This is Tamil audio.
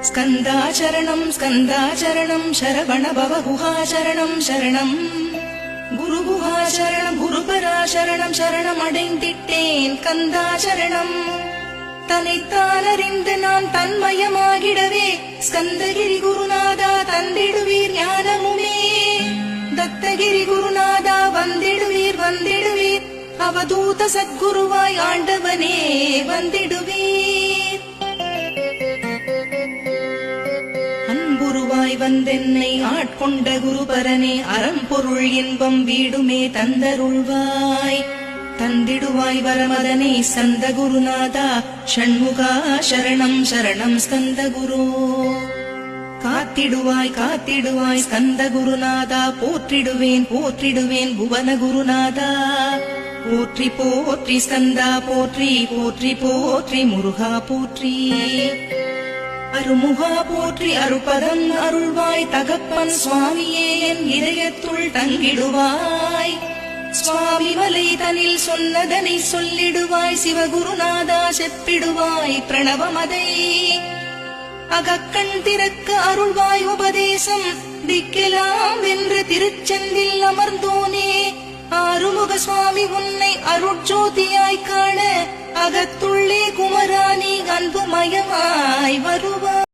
ஸ்கந்தாச்சரணம் ஸ்கந்தாச்சரணம் சரவண பவ குஹாச்சரணம் சரணம் குரு குஹாச்சரணம் குருபராசரணம் சரணம் அடைந்திட்டேன் கந்தாச்சரணம். தன்னைத்தானறிந்து நான் தன்மயமாகிடவே ஸ்கந்தகிரி குருநாதா தந்திடுவீர் ஞானமுமே. தத்தகிரி குருநாதா வந்திடுவீர் வந்திடுவீர் அவதூத சத்குருவாய் ஆண்டவனே வந்திடுவீர். அன்புருவாய் வந்தென்னை ஆட்கொண்ட குருபரனே அறம்பொருள் இன்பம் வீடுமே தந்தருள்வாய். தந்திடுவாய் வரமதனே ஸ்கந்த குருநாதா ஷண்முகா சரணம் சரணம் ஸ்கந்த குரு. காத்திடுவாய் காத்திடுவாய் ஸ்கந்த குருநாதா போற்றிடுவேன் போற்றிடுவேன் புவன குருநாதா. போற்றி போற்றி ஸ்கந்தா போற்றி போற்றி போற்றி முருகா போற்றி. அருமுகா போற்றி அருபதம் அருள்வாய் தகப்பன் சுவாமியே என் இதயத்துள் தங்கிடுவாய். சுவாமி மலை தனில் சொன்னதனை சொல்லிடுவாய் சிவகுருநாதா செப்பிடுவாய் பிரணவமதை. அகக்கண் திறக்க அருள்வாய் உபதேசம் திக்கெலாம் வென்று திருச்செந்தில் அமர்ந்தோனே. ஆறுமுக சுவாமி உன்னை அருட்ஜோதியாய் காண அகத்துள்ளே குமராணி அன்புமயமாய் வருவாய்.